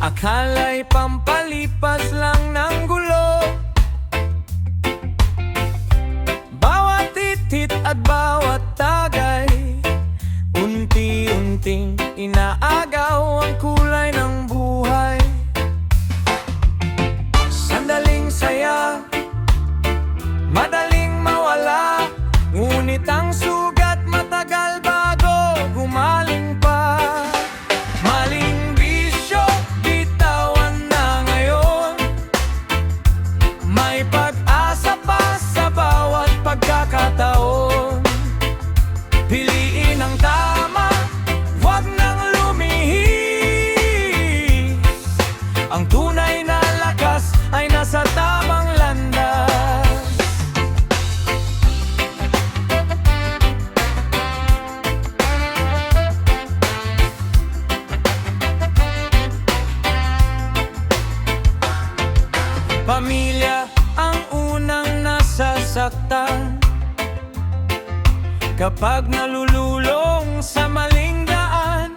Akala'y pampalipas lang ng gulo. Bawat titit at bawat tagay, unti-unting inaagaw ang kulay ng buhay. Sandaling saya, madaling mawala, ngunit ang sugat matagal bago gumaling pa. Maling bisyo, bitawan na ngayon. May pag-asa pa sa bawat pagkakataon. Piliin ang tama, huwag nang lumihis. Ang tunay na lakas ay nasa tamang landas. Pamilya ang unang nasasaktan kapag nalululong sa maling daan.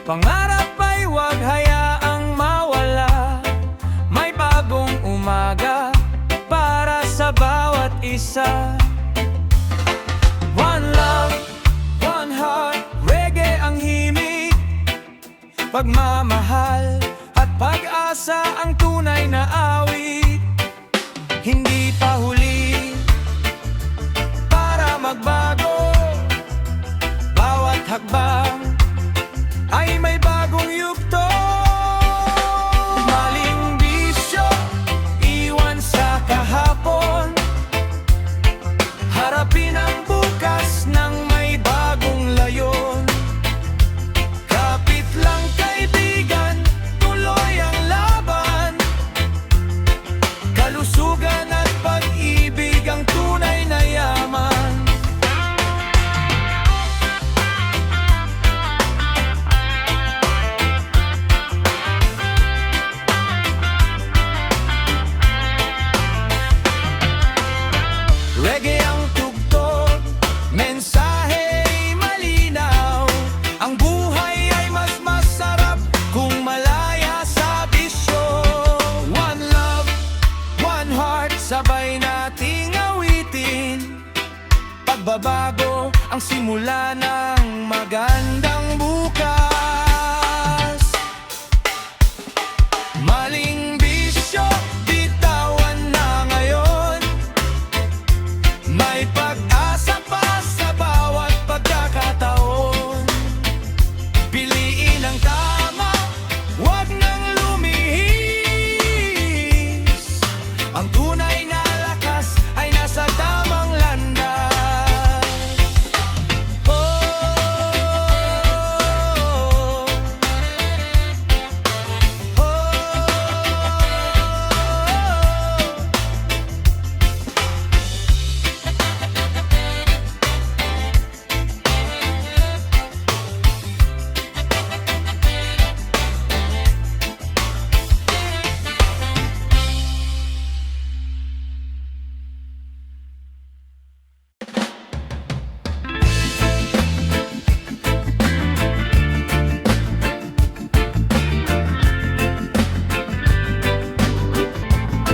Pangarap ay huwag hayaang mawala. May bagong umaga para sa bawat isa. One love, one heart, reggae ang himig. Pagmamahal at pag-asa ang tunay na awit. Hindi pa huli para magbago. Bawat hakbang ay may bagong yugto. Maling bisyo, iwan sa kahapon. Harapin ang bukas ng may bagong layon. Kapit lang kaibigan, tuloy ang laban. Kalusugan at pag-ibig ang tunay na yaman. Reggae ang tugtog, mensaheng malinaw. Ang buhay ay mas masarap kung malaya sa bisyo. One love, one heart, sabay nating awitin. Pagbabago ang simula ng magandang bukas. Maling bisyo, bitawan na ngayon. May pag-asa pa sa bawat pagkakataon. Piliin ang tama, huwag nang lumihis. Ang tunay na lakas ay nasa tamang landas. Oh,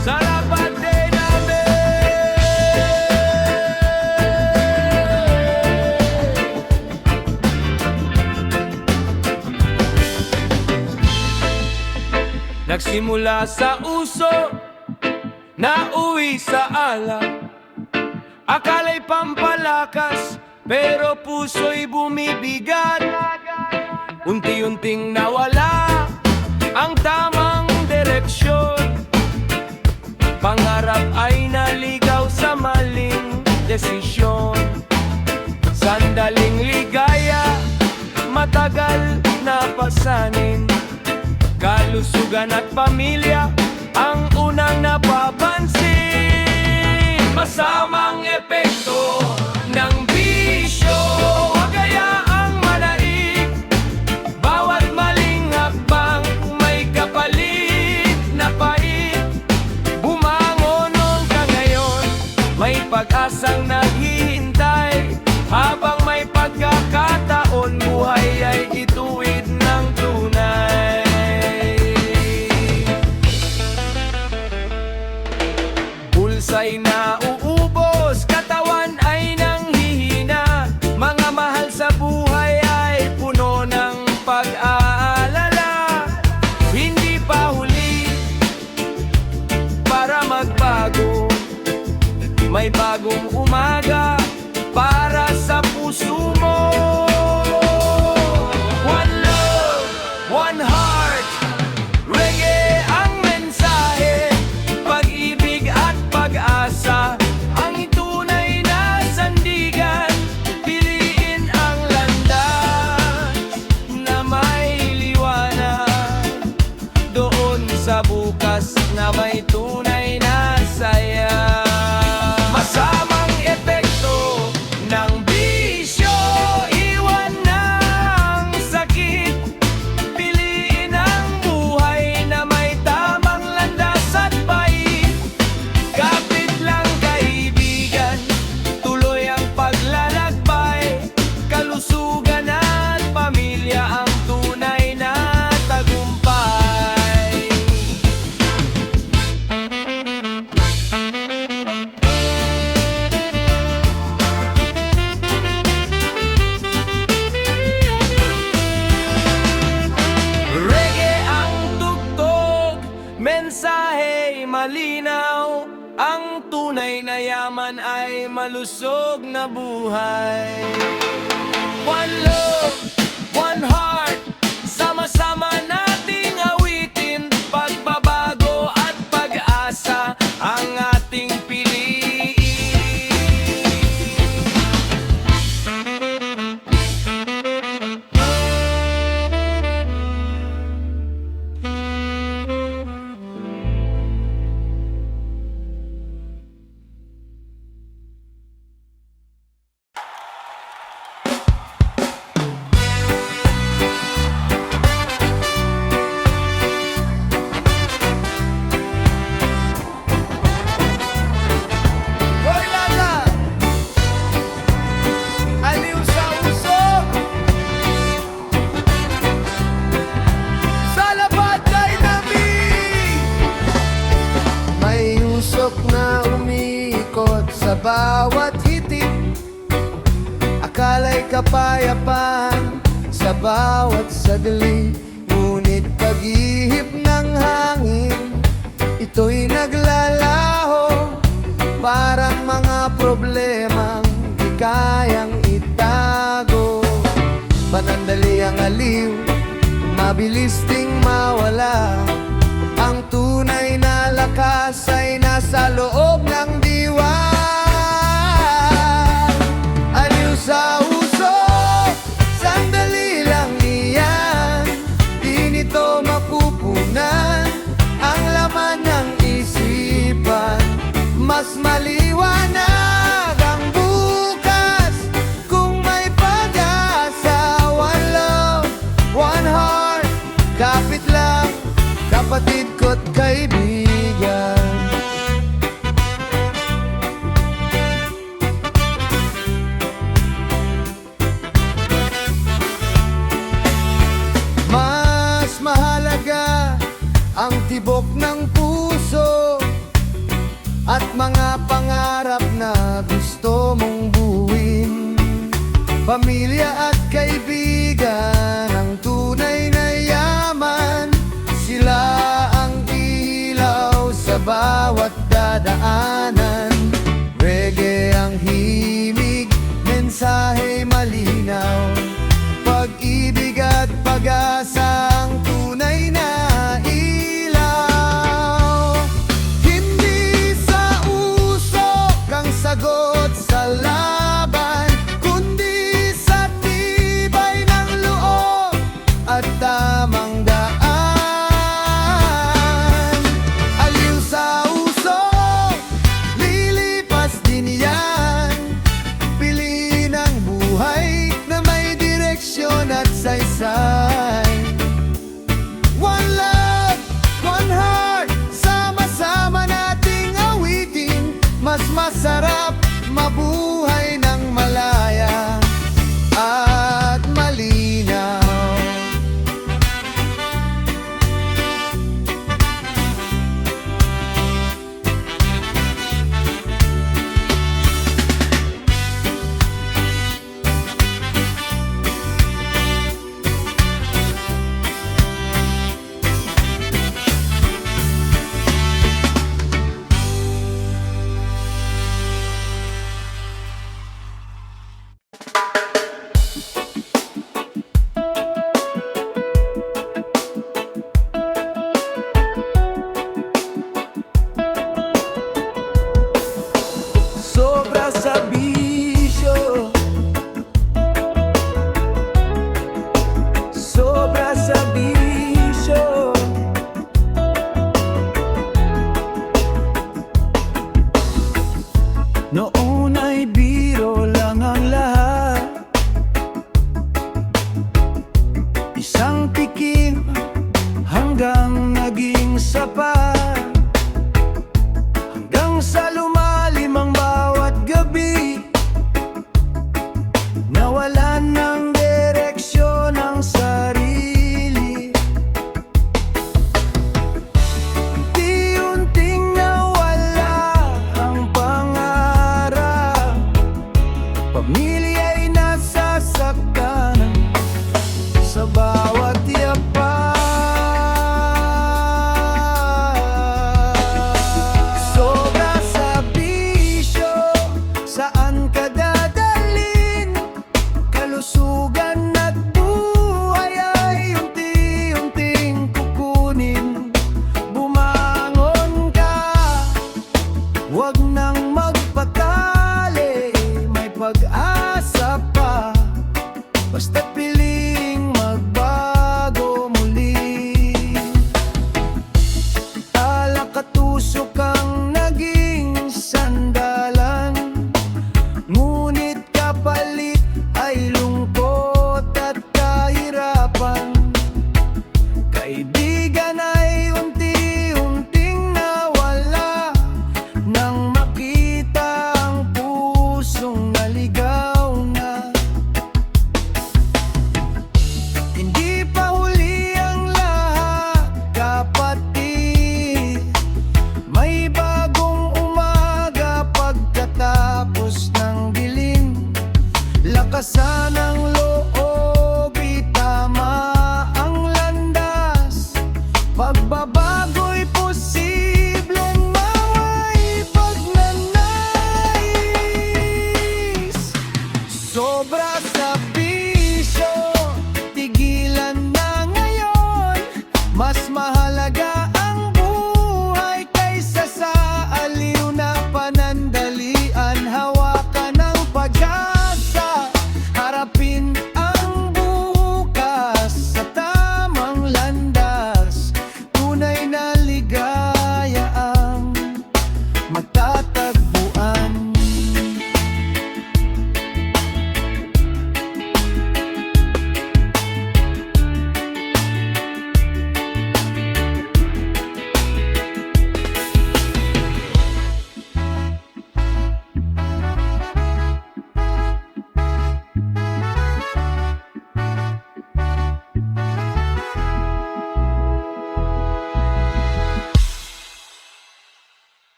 Salamat din nagsimula sa uso, nauwi sa alak. Akala'y pampalakas, pero puso'y bumibigat. Unti-unting nawala ang tamang direksyon. Pangarap ay naligaw sa maling desisyon. Sandaling ligaya, matagal na pasanin. Kalusugan at pamilya ang unang napapansin. Masamang epekto ng bisyo, huwag hayaang manaig. Bawat maling hakbang may kapalit na pait. Bumangon ka ngayon, may pag-asang naghihintay. Habang may pagkakataon, buhay ay ituwid ng malusog na buhay. One love, one heart, sama-sama nating awitin. Pagbabago at pag-asa ang ating piliin. Hoy Lala! Aliw sa uso! Sa labat kay Nami! May usok na umiikot sa bawat hitik. Akala'y kapayapaan sa bawat sagli. Ngunit pag-ihip ng hangin, ito'y naglalaho. Parang mga problemang di kayang itago. Panandali ang aliw, mabilis ding mawala. Ang tunay na lakas ay nasa loob ng diwa. Aliw sa uso, sandali lang iyan. Di nito mapupunan ang laman ng isipan. Mas maliwanag ang bukas kung may pag-asa. One love, one heart, kapit lang, kapatid ko't kaibigan. Mas mahalaga ang tibok ng puso at mga pangarap na gusto mong buuin. Pamilya at kaibigan ang tunay na yaman. Sila ang ilaw sa bawat dadaanan. Reggae ang himig, mensahe malinaw. Pag-ibig at pag-asa ang tunay na ilaw. Hindi sa usok ang sagot sa laban, kundi sa tibay ng loob at tamang daan. Aliw sa usok, lilipas din yan. Piliin ang buhay na may direksyon at saysay. One love, one heart, sama-sama nating awitin. Mas masarap mabuhay ng malaya at malinaw.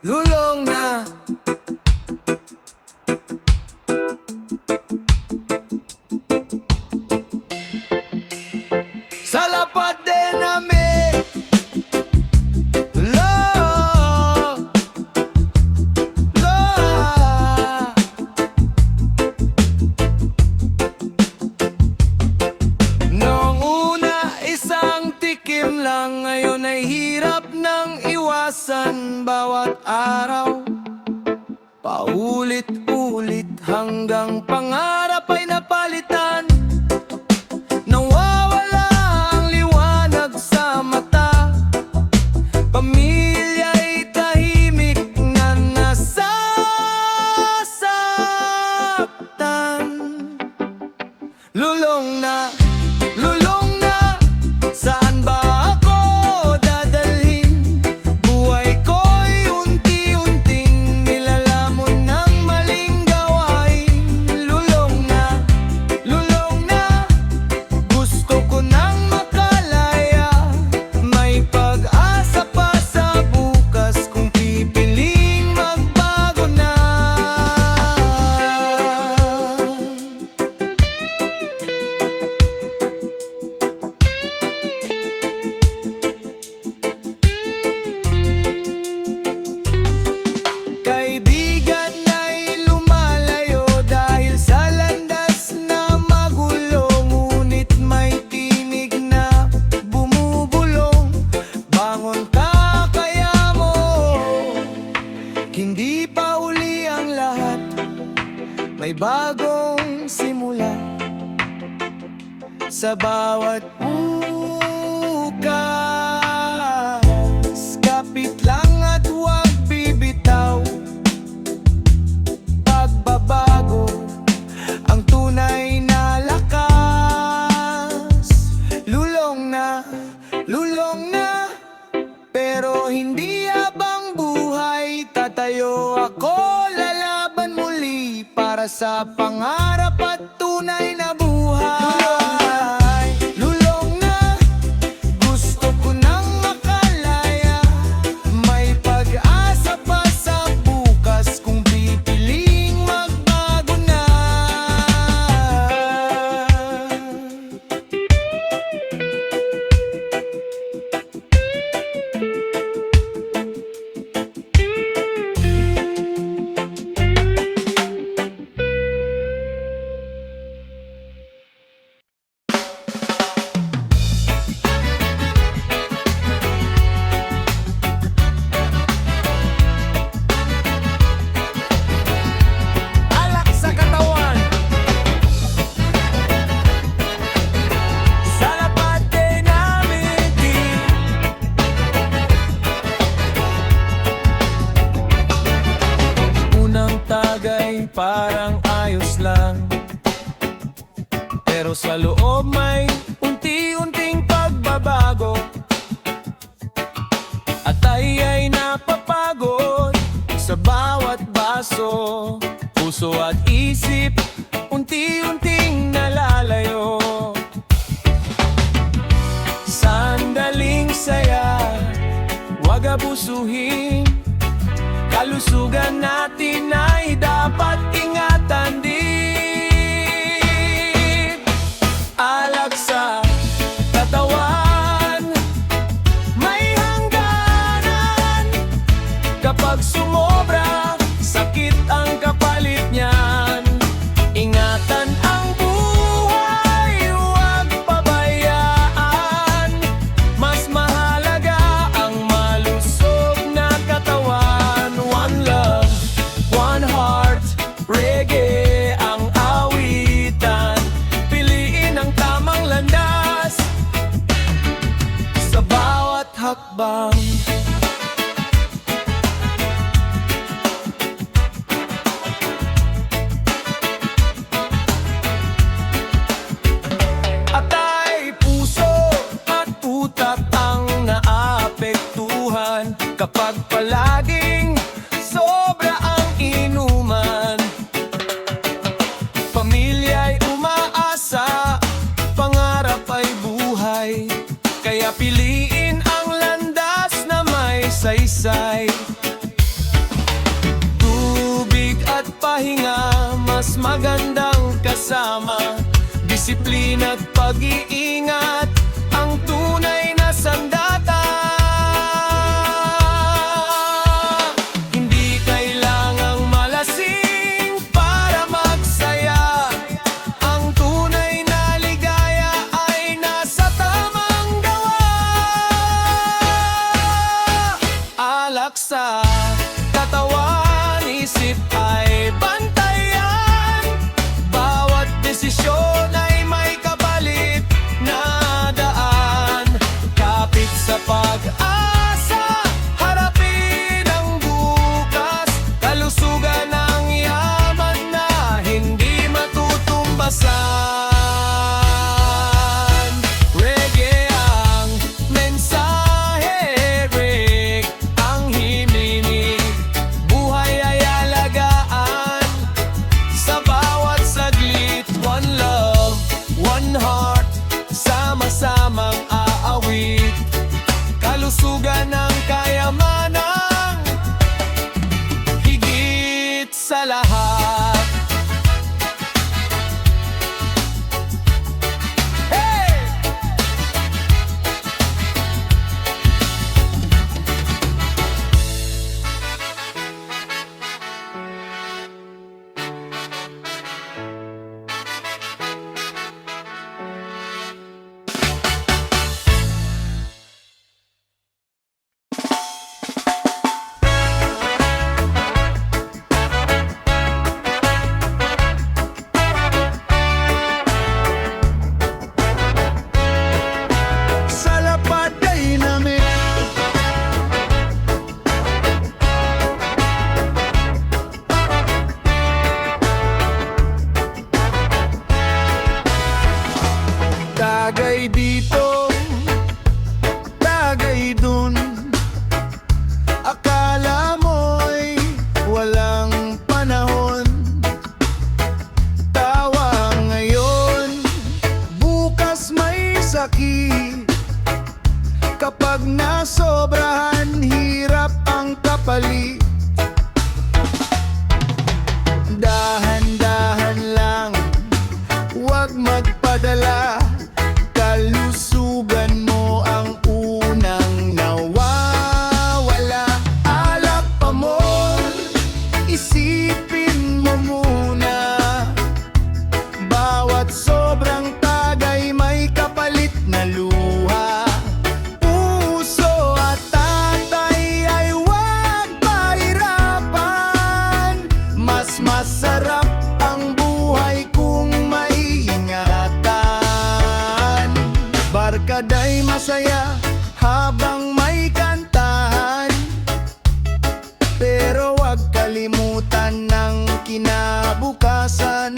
lulong na. Sa lapad din namin, noong una isang tikim lang, ngayon ay hirap nang iwasan. Bawat araw, paulit-ulit hanggang pangarap ay napalitan. Nawawala ang liwanag sa mata, pamilya'y tahimik na nasasaktan. Lulong na, lulong na, saan ba ako dadalhin? Buhay ko'y unti-unting nilalamon ng maling gawain. Lulong na, gusto ko nang makalaya. May pag-asa pa sa bukas kung pipiling magbago na. Kaibigan ay lumalayo dahil sa landas na magulo, ngunit may tinig na bumubulong. Bangon ka kaya mo, hindi pa uli ang lahat, may bagong simula. Sa bawat bukas, kapit lang at huwag bibitaw. Pagbabago ang tunay na lakas. Lulong na, pero hindi habang buhay. Tatayo ako, lalaban muli para sa pangarap at tunay na buhay. Lulong na, gusto ko nang makalaya. May pag-asa pa sa bukas kung pipiling magbago na. Alak sa katawan, sa lapad din namin din. Unang tagay parang ayos lang, pero sa loob may unti-unting pagbabago. At tayo ay napapagod sa bawat baso, puso at isip unti-unting nalalayo. Sandaling saya, wag abusuhin. Kalusugan natin ay dapat ingatan din. Alak sa katawan, may hangganan. Kapag sumobra, sakit ang kapalit niyan. Ingatan ang buhay, huwag pabayaan. Mas mahalaga ang malusog na katawan. One love, one heart, reggae ang awitan. Piliin ang tamang landas sa bawat hakbang. At ay puso at utak ang naapektuhan kapag palaging sobra ang inuman. Pamilya'y umaasa, pangarap ay buhay, kaya piliin ang landas na may saysay. Tubig at pahinga, mas magandang kasama. Disiplina at pag-iingat, ang tunay na sandata. Hindi kailangang malasing para magsaya. Ang tunay na ligaya ay nasa tamang gawa. Alak sa katawan, isip ay bantayan. Bawat desisyon ay may kapalit na daan. Kapit sa pag-asa, harapin ang bukas. Kalusugan ng yaman na hindi matutumbasan. Reggae ang mensahe, Rick ang himinig. Buhay ay alagaan sa bawat saglit. One love, one heart, sama-samang aawit. Kalusugan ng kayamanang higit sa lahat. Hey! Sa lapad dynamic, tagay dito, tagay dun. Akala mo'y walang panahon. Tawa ngayon, bukas may sakit. Kapag nasobrahan, hirap ang kapalit. Dahan-dahan lang, huwag magpadala. Kalusugan mo ang unang nawawala. Alak pa mo, isipin mo muna. Bawat sobrang tagay may kapalit na luha. Puso at tatay ay huwag pahirapan. Mas masarap ang buhay kung may ingatan. Barkada'y masaya habang may kantahan. Pero huwag kalimutan ng kinabukasan.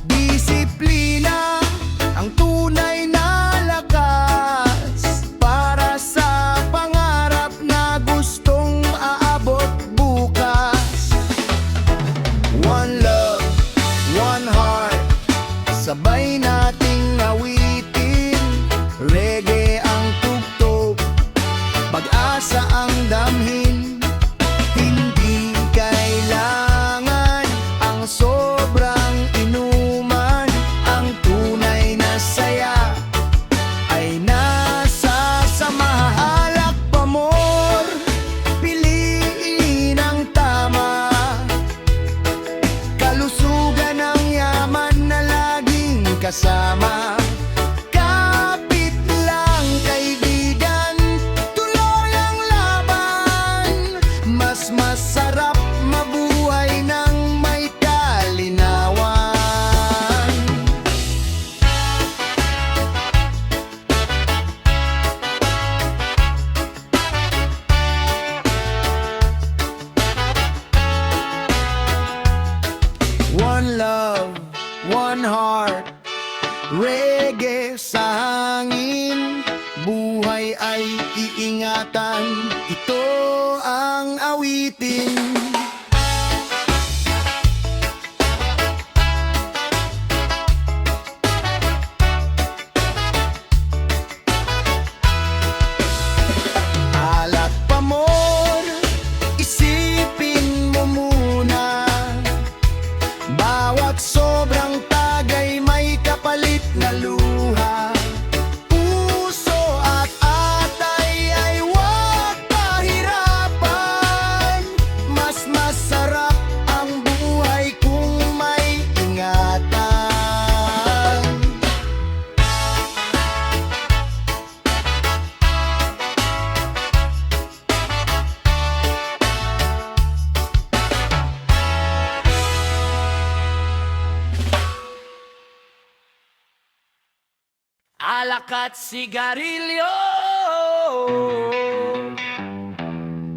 Disiplina ang tunay na lakas para sa pangarap na gustong aabot bukas. One love, one heart, sabay nating awitin. Reggae ang tugtog, pag-asa ang damhin. Hindi kailangan ang sobrang inuman. Ang tunay na saya ay nasa samahan. Alak pa more, piliin ang tama. Kalusugan ng yaman na laging kasama. Kapit lang kaibigan, tuloy ang laban. Mas masarap mabuhay ng may kalinawan. One love, one heart, reggae sa hangin. Buhay ay iingatan, ito ang awitin. Alak alak at sigarilyo.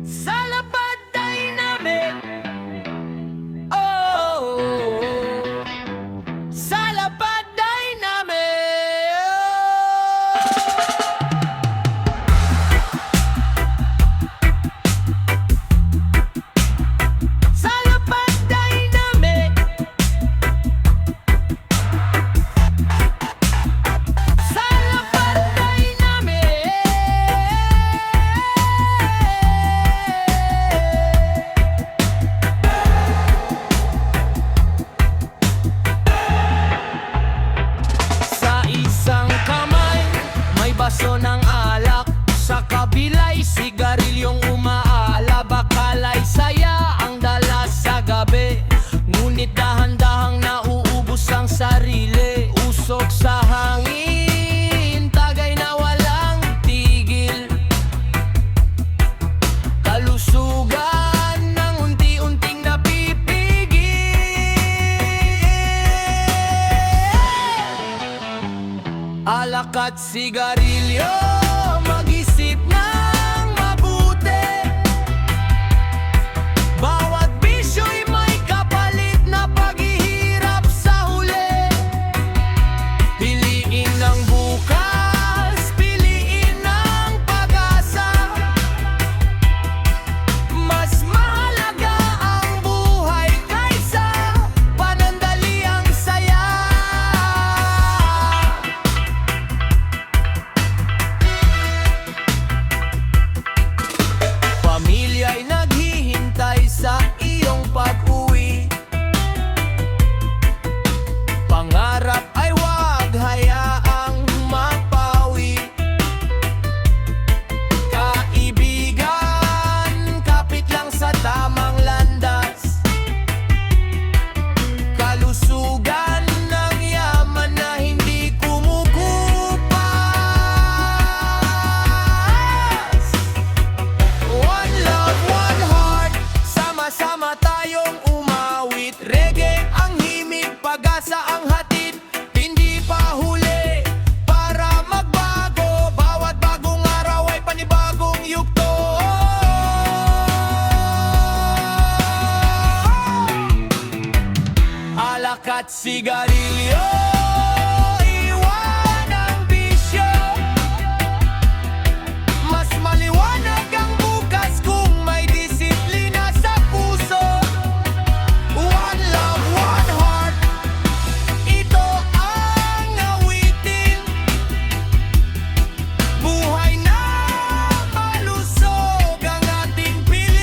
Sa lapad dynamic, oh, sa lapad dynamic, sa lapad dynamic, sa lapad dynamic. Sa isang kamay, may baso ng alak. Sa kabila'y sigarilyong umaala. Bakala'y saya ang dala sa gabi, ngunit dahan-dahang nauubos ang sarili. Usok sa hangin, tagay na walang tigil. Kalusugan ng unti-unting napipigil. Alak at sigarilyo, mag-isip ng mabuti. Bawat bisyo'y may kapalit na paghihirap sa huli. Piliin ang bukas, piliin ang pag-asa. Mas mahalaga ang buhay kaysa panandaliang saya. Pamilya'y naghihintay sa iyong pag-uwi. Pangarap ay huwag hayaang mapawi. Kaibigan, kapit lang sa tamang landas. Kalusugan ng yaman na hindi kumukupas. One love, one heart, sama-sama tayong umawit. Reggae ang himig, pag-asa ang hatid. Hindi pa huli para magbago. Bawat bagong araw ay panibagong yugto. Alak at sigarilyo, iwan ang bisyo. Mas maliwanag ang bukas kung may disiplina sa puso. One love, one heart, ito ang awitin. Buhay na malusog ang ating piliin.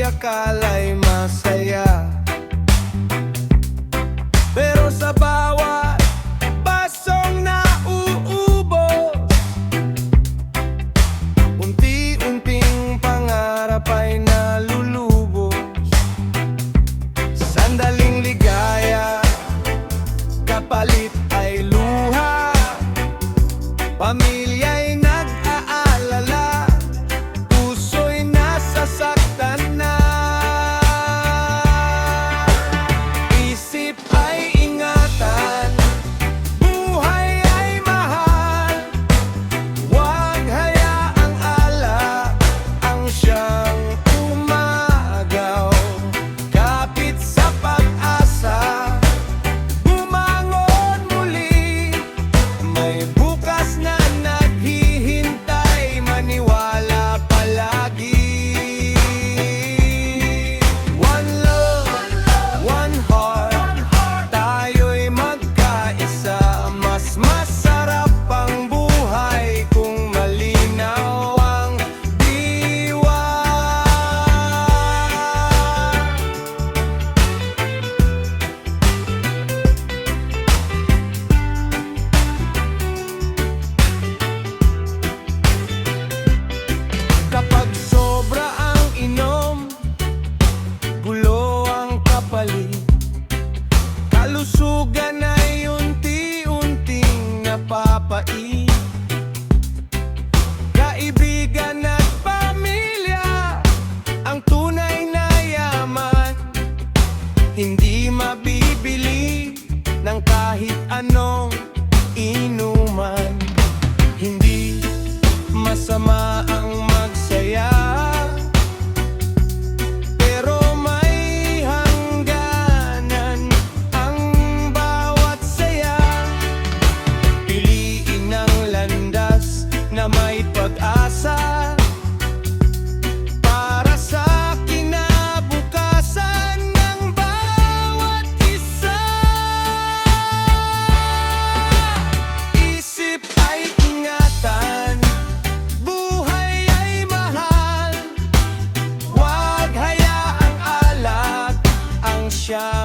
akala'y masaya. Pero sa bawat basong nauubos, unti-unting pangarap ay nalulubos. Sandaling ligaya, kapalit ay luha. Pamilya'y nag-aalala, puso'y nasasaktan na. Isip ay ingatan, buhay ay mahal. Huwag hayaang alak ang siyang umagaw. Kapit sa pag-asa, bumangon muli. May bukas na naghihintay, maniwala palagi. One love, one heart, tayo'y magkaisa. Mas masarap ang buhay kung malinaw ang diwa. Kapag sobra ang inom, gulo ang kapalit, kalusugan ay unti-unting napapait. Kaibigan at pamilya ang tunay na yaman, hindi mabibili ng kahit anong inuman. Hindi masama ang magsaya, pero may hangganan ang bawat saya. Piliin ang landas na may pag-asa para sa kinabukasan ng bawat isa. Isip ay ingatan, buhay ay mahal. Huwag hayaang alak ang siyang